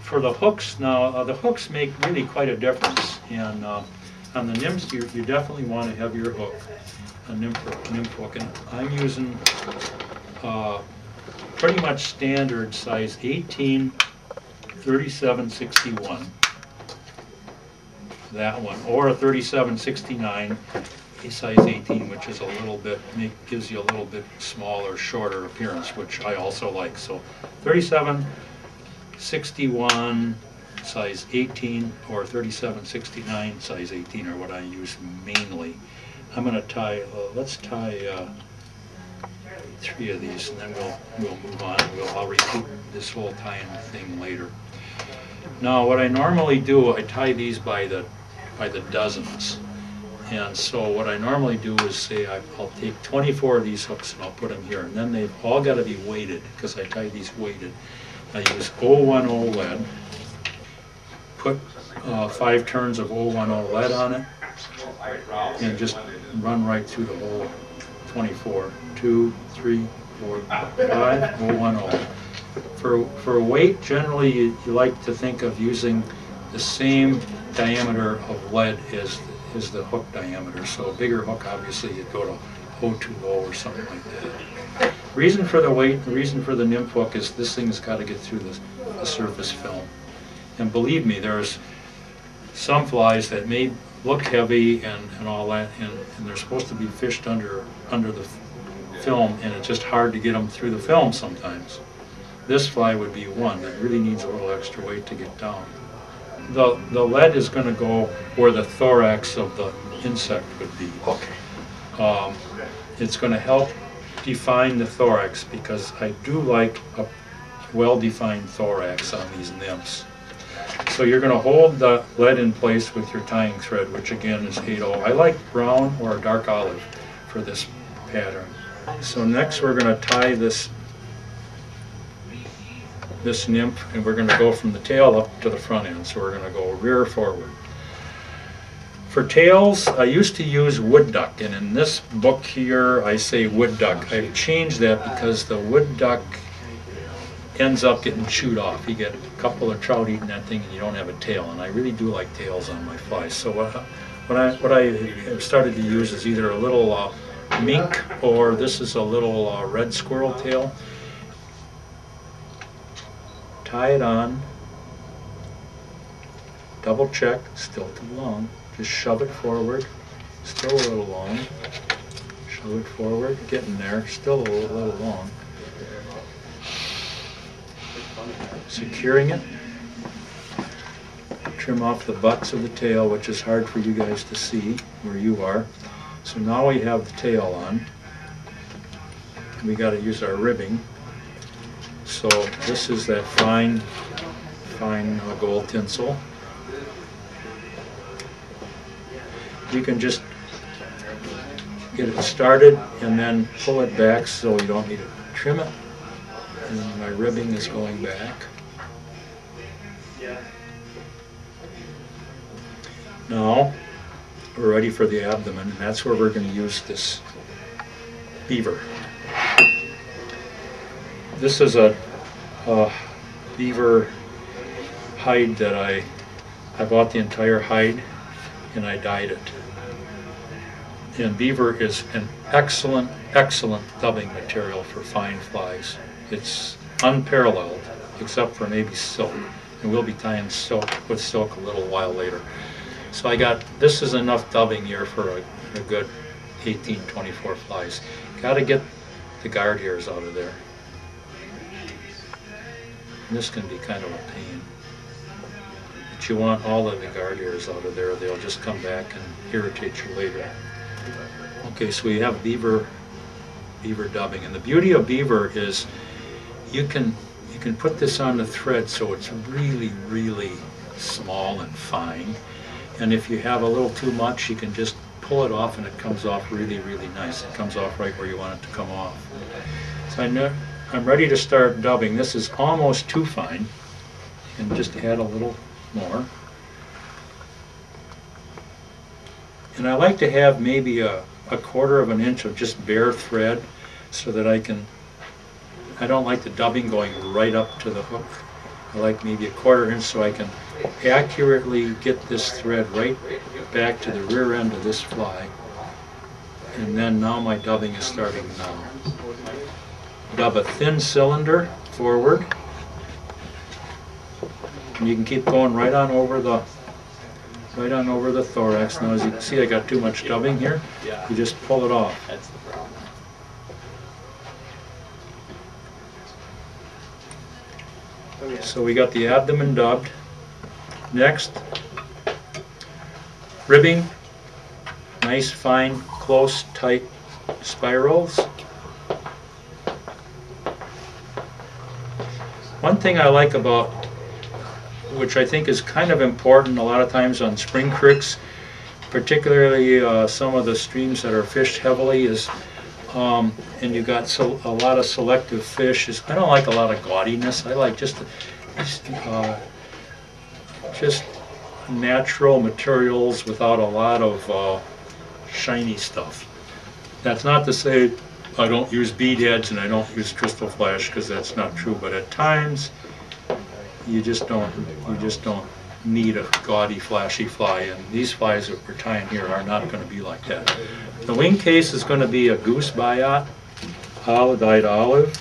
For the hooks now, the hooks make really quite a difference, and on the nymphs you definitely want a heavier hook, a nymph hook, and I'm using pretty much standard size 18, 3761, that one, or a 3769, a size 18, which is a little bit, gives you a little bit smaller, shorter appearance, which I also like. So 3761 size 18 or 3769 size 18 are what I use mainly. I'm going to tie, let's tie 3 of these, and then we'll move on. I'll repeat this whole tying thing later. Now what I normally do, I tie these by the dozens. And so what I normally do is say I'll take 24 of these hooks and I'll put them here, and then they've all got to be weighted because I tie these weighted. I use 010 lead, put 5 turns of 010 lead on it, and just run right through the whole 24. 2, 3, 4, 5, 010. For weight, generally you like to think of using the same diameter of lead as the hook diameter. So a bigger hook, obviously, you'd go to 020 or something like that. Reason for the weight, the reason for the nymph hook is this thing's got to get through the surface film. And believe me, there's some flies that may look heavy and all that, and they're supposed to be fished under the film, and it's just hard to get them through the film sometimes. This fly would be one that really needs a little extra weight to get down. The lead is going to go where the thorax of the insect would be. Okay. It's going to help define the thorax, because I do like a well-defined thorax on these nymphs. So you're going to hold the lead in place with your tying thread, which again is 80. I like brown or dark olive for this pattern. So next we're going to tie this nymph, and we're going to go from the tail up to the front end. So we're going to go rear forward. For tails, I used to use wood duck, and in this book here I say wood duck. I've changed that because the wood duck ends up getting chewed off. You get a couple of trout eating that thing and you don't have a tail, and I really do like tails on my flies. So what I have started to use is either a little mink, or this is a little red squirrel tail. Tie it on, double check, still too long, just shove it forward, still a little long, shove it forward, getting there, still a little long. Securing it, trim off the butts of the tail, which is hard for you guys to see where you are. So now we have the tail on, we got to use our ribbing. So this is that fine gold tinsel. You can just get it started and then pull it back so you don't need to trim it. And my ribbing is going back. Now we're ready for the abdomen, and that's where we're going to use this beaver. This is a beaver hide that I bought the entire hide and I dyed it. And beaver is an excellent dubbing material for fine flies. It's unparalleled, except for maybe silk, and we'll be tying silk with silk a little while later. So this is enough dubbing here for a good 18-24 flies. Got to get the guard hairs out of there. And this can be kind of a pain. But you want all of the guard hairs out of there. They'll just come back and irritate you later. Okay, so we have beaver dubbing, and the beauty of beaver is you can put this on the thread so it's really small and fine. And if you have a little too much, you can just pull it off and it comes off really nice. It comes off right where you want it to come off. So I'm ready to start dubbing. This is almost too fine, and just add a little more. And I like to have maybe a 1/4 of an inch of just bare thread so that I don't like the dubbing going right up to the hook. I like maybe a 1/4 inch so I can accurately get this thread right back to the rear end of this fly. And then now my dubbing is starting now. Dub a thin cylinder forward. And you can keep going right on over the thorax. Now as you can see, I got too much dubbing here. You just pull it off. So we got the abdomen dubbed. Next, ribbing. Nice, fine, close, tight spirals. One thing I like about, which I think is kind of important a lot of times on spring creeks, particularly some of the streams that are fished heavily, is and you got a lot of selective fish. I don't like a lot of gaudiness. I like just natural materials without a lot of shiny stuff. That's not to say I don't use bead heads and I don't use crystal flash, because that's not true. But at times you just don't need a gaudy, flashy fly, and these flies that we're tying here are not going to be like that. The wing case is going to be a goose biot, dyed olive,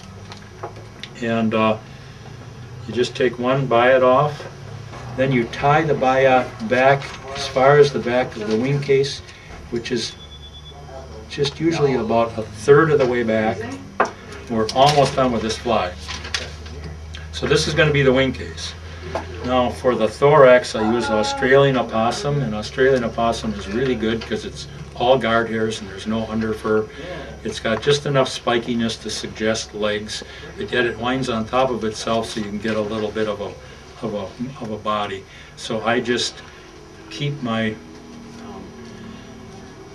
and you just take one biot off, then you tie the biot back as far as the back of the wing case, which is just usually about 1/3 of the way back. We're almost done with this fly. So this is going to be the wing case. Now for the thorax, I use Australian opossum, and Australian opossum is really good because it's all guard hairs and there's no underfur. It's got just enough spikiness to suggest legs, but yet it winds on top of itself so you can get a little bit of a body. So I just keep my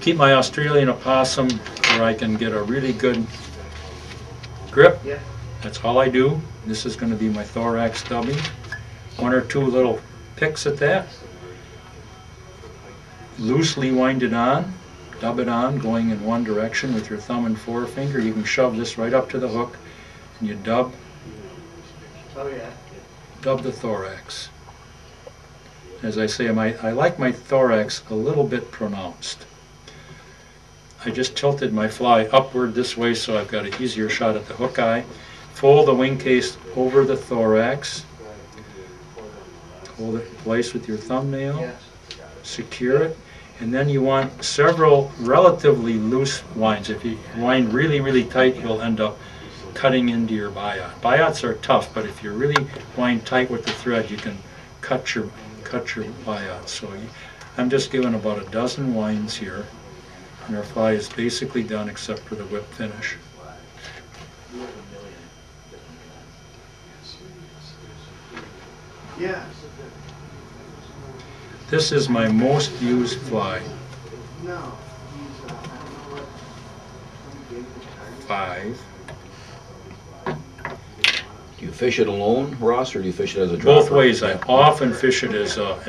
Australian opossum where I can get a really good grip. That's all I do. This is going to be my thorax dubbing. 1 or 2 little picks at that. Loosely wind it on, dub it on, going in one direction with your thumb and forefinger. You can shove this right up to the hook, and you dub the thorax. As I say, I like my thorax a little bit pronounced. I just tilted my fly upward this way so I've got an easier shot at the hook eye. Fold the wing case over the thorax. Hold it in place with your thumbnail. Secure it. And then you want several relatively loose winds. If you wind really, really tight, you'll end up cutting into your biot. Biots are tough, but if you really wind tight with the thread, you can cut your biot. So I'm just giving about a dozen winds here, and our fly is basically done except for the whip finish. Yeah. This is my most used fly. 5. Do you fish it alone, Ross, or do you fish it as a dropper? Both ways. I often fish it as a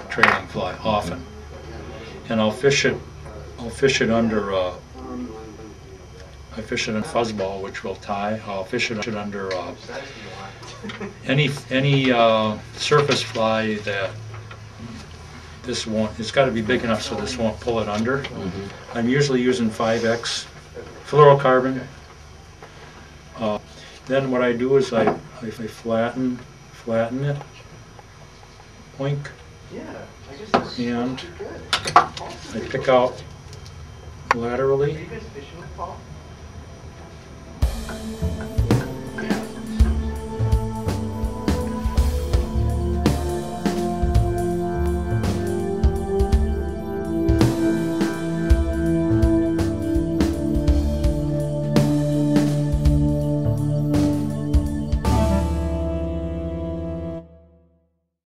trailing fly. Often, and I'll fish it under. I fish it in fuzzball, which will tie. I'll fish it under any surface fly that this won't. It's got to be big enough so this won't pull it under. I'm usually using 5X fluorocarbon. Then what I do is I flatten it, oink, and I pick out laterally.